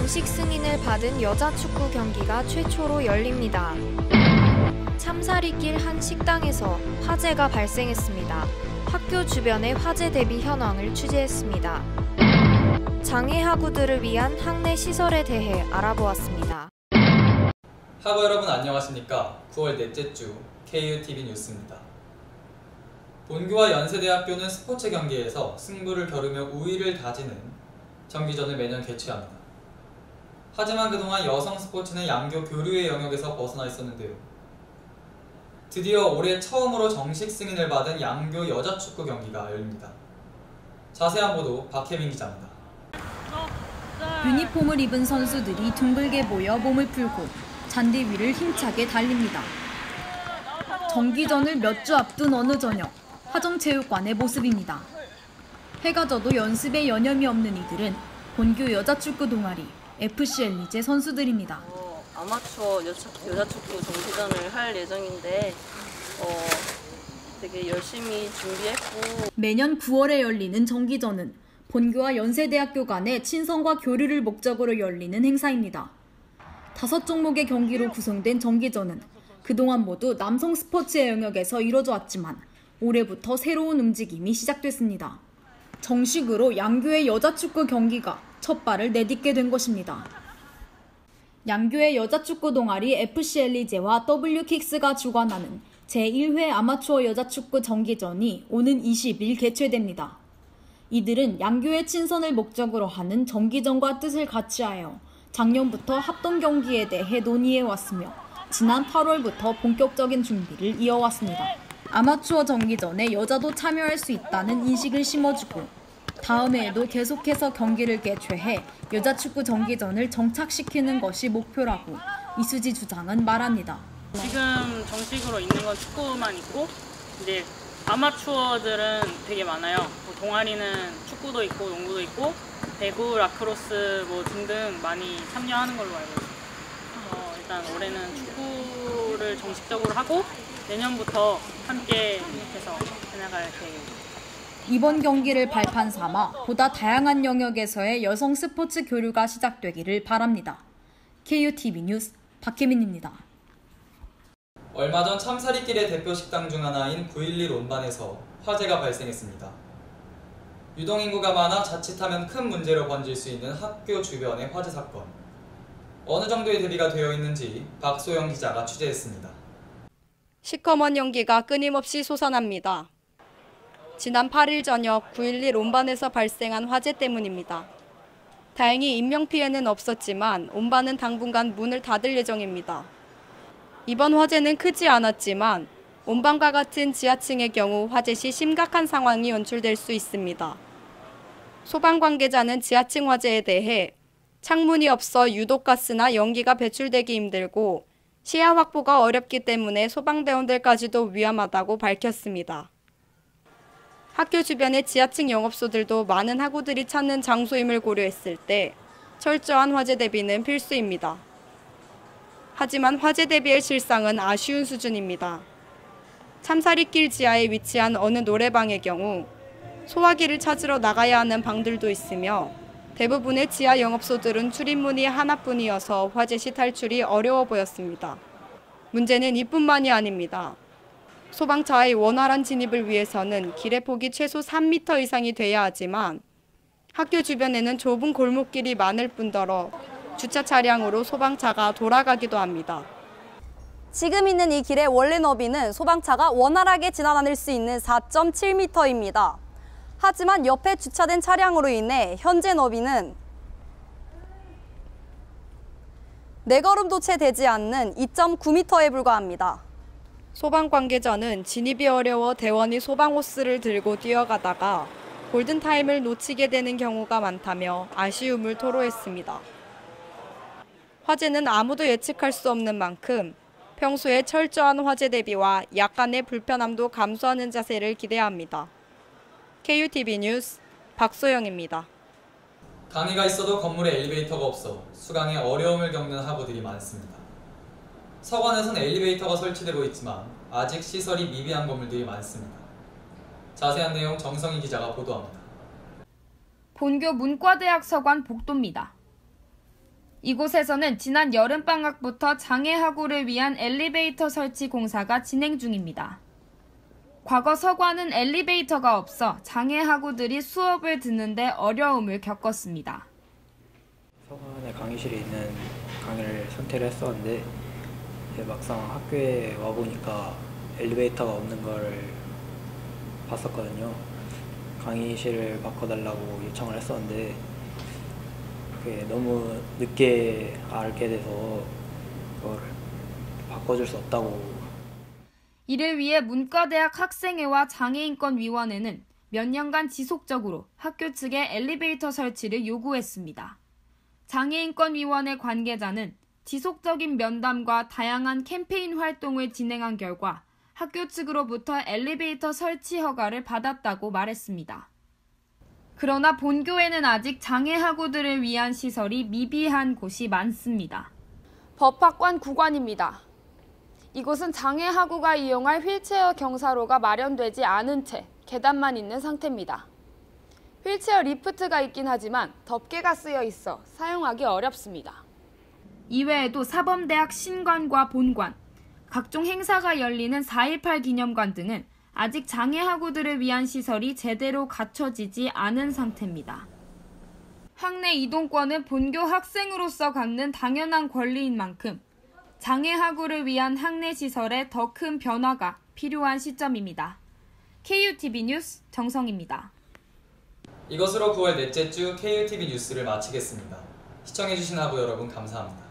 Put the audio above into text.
정식 승인을 받은 여자 축구 경기가 최초로 열립니다. 참사리길 한 식당에서 화재가 발생했습니다. 학교 주변의 화재 대비 현황을 취재했습니다. 장애 학우들을 위한 학내 시설에 대해 알아보았습니다. 학우 여러분 안녕하십니까? 9월 넷째 주 KUTV 뉴스입니다. 본교와 연세대학교는 스포츠 경기에서 승부를 겨루며 우위를 다지는 정기전을 매년 개최합니다. 하지만 그동안 여성 스포츠는 양교 교류의 영역에서 벗어나 있었는데요. 드디어 올해 처음으로 정식 승인을 받은 양교 여자축구 경기가 열립니다. 자세한 보도 박혜민 기자입니다. 유니폼을 입은 선수들이 둥글게 모여 몸을 풀고 잔디 위를 힘차게 달립니다. 정기전을 몇 주 앞둔 어느 저녁, 화정체육관의 모습입니다. 해가 져도 연습에 여념이 없는 이들은 본교 여자축구 동아리 FC 엘리제 선수들입니다. 아마추어 여자축구 정기전을 할 예정인데 되게 열심히 준비했고. 매년 9월에 열리는 정기전은 본교와 연세대학교 간의 친선과 교류를 목적으로 열리는 행사입니다. 5종목의 경기로 구성된 정기전은 그동안 모두 남성 스포츠의 영역에서 이뤄져 왔지만 올해부터 새로운 움직임이 시작됐습니다. 정식으로 양교의 여자축구 경기가 첫 발을 내딛게 된 것입니다. 양교의 여자축구 동아리 FC 엘리제와 W킥스가 주관하는 제1회 아마추어 여자축구 정기전이 오는 20일 개최됩니다. 이들은 양교의 친선을 목적으로 하는 정기전과 뜻을 같이하여 작년부터 합동 경기에 대해 논의해왔으며 지난 8월부터 본격적인 준비를 이어왔습니다. 아마추어 정기전에 여자도 참여할 수 있다는 인식을 심어주고 다음 해에도 계속해서 경기를 개최해 여자축구 정기전을 정착시키는 것이 목표라고 이수지 주장은 말합니다. 지금 정식으로 있는 건 축구만 있고 이제 아마추어들은 되게 많아요. 동아리는 축구도 있고 농구도 있고 배구, 라크로스 등등 많이 참여하는 걸로 알고 있어요. 일단 올해는 축구를 정식적으로 하고 내년부터 함께 해서 해나갈 계획입니다. 이번 경기를 발판 삼아 보다 다양한 영역에서의 여성 스포츠 교류가 시작되기를 바랍니다. KUTV 뉴스 박혜민입니다. 얼마 전 참사리길의 대표 식당 중 하나인 911 온반에서 화재가 발생했습니다. 유동인구가 많아 자칫하면 큰 문제로 번질 수 있는 학교 주변의 화재 사건. 어느 정도의 대비가 되어 있는지 박소영 기자가 취재했습니다. 시커먼 연기가 끊임없이 솟아납니다. 지난 8일 저녁 911 온반에서 발생한 화재 때문입니다. 다행히 인명피해는 없었지만 온반은 당분간 문을 닫을 예정입니다. 이번 화재는 크지 않았지만 온반과 같은 지하층의 경우 화재 시 심각한 상황이 연출될 수 있습니다. 소방 관계자는 지하층 화재에 대해 창문이 없어 유독가스나 연기가 배출되기 힘들고 시야 확보가 어렵기 때문에 소방대원들까지도 위험하다고 밝혔습니다. 학교 주변의 지하층 영업소들도 많은 학우들이 찾는 장소임을 고려했을 때 철저한 화재 대비는 필수입니다. 하지만 화재 대비의 실상은 아쉬운 수준입니다. 참사리길 지하에 위치한 어느 노래방의 경우 소화기를 찾으러 나가야 하는 방들도 있으며 대부분의 지하 영업소들은 출입문이 하나뿐이어서 화재 시 탈출이 어려워 보였습니다. 문제는 이뿐만이 아닙니다. 소방차의 원활한 진입을 위해서는 길의 폭이 최소 3m 이상이 돼야 하지만 학교 주변에는 좁은 골목길이 많을 뿐더러 주차 차량으로 소방차가 돌아가기도 합니다. 지금 있는 이 길의 원래 너비는 소방차가 원활하게 지나다닐 수 있는 4.7m입니다. 하지만 옆에 주차된 차량으로 인해 현재 너비는 4걸음도 채 되지 않는 2.9m에 불과합니다. 소방 관계자는 진입이 어려워 대원이 소방호스를 들고 뛰어가다가 골든타임을 놓치게 되는 경우가 많다며 아쉬움을 토로했습니다. 화재는 아무도 예측할 수 없는 만큼 평소에 철저한 화재 대비와 약간의 불편함도 감수하는 자세를 기대야 합니다. KUTV 뉴스 박소영입니다. 강의가 있어도 건물에 엘리베이터가 없어 수강에 어려움을 겪는 학우들이 많습니다. 서관에선 엘리베이터가 설치되고 있지만 아직 시설이 미비한 건물들이 많습니다. 자세한 내용 정성희 기자가 보도합니다. 본교 문과대학 서관 복도입니다. 이곳에서는 지난 여름방학부터 장애하구를 위한 엘리베이터 설치 공사가 진행 중입니다. 과거 서관은 엘리베이터가 없어 장애하구들이 수업을 듣는데 어려움을 겪었습니다. 서관에 강의실에 있는 강의를 선택을 했었는데 막상 학교에 와보니까 엘리베이터가 없는 걸 봤었거든요. 강의실을 바꿔달라고 요청을 했었는데 그게 너무 늦게 알게 돼서 그걸 바꿔줄 수 없다고. 이를 위해 문과대학 학생회와 장애인권위원회는 몇 년간 지속적으로 학교 측에 엘리베이터 설치를 요구했습니다. 장애인권위원회 관계자는 지속적인 면담과 다양한 캠페인 활동을 진행한 결과 학교 측으로부터 엘리베이터 설치 허가를 받았다고 말했습니다. 그러나 본교에는 아직 장애하구들을 위한 시설이 미비한 곳이 많습니다. 법학관 9관입니다. 이곳은 장애하구가 이용할 휠체어 경사로가 마련되지 않은 채 계단만 있는 상태입니다. 휠체어 리프트가 있긴 하지만 덮개가 쓰여 있어 사용하기 어렵습니다. 이외에도 사범대학 신관과 본관, 각종 행사가 열리는 4.18 기념관 등은 아직 장애하구들을 위한 시설이 제대로 갖춰지지 않은 상태입니다. 학내 이동권은 본교 학생으로서 갖는 당연한 권리인 만큼 장애하구를 위한 학내 시설에 더 큰 변화가 필요한 시점입니다. KUTV 뉴스 정성입니다. 이것으로 9월 넷째 주 KUTV 뉴스를 마치겠습니다. 시청해주신 하부 여러분 감사합니다.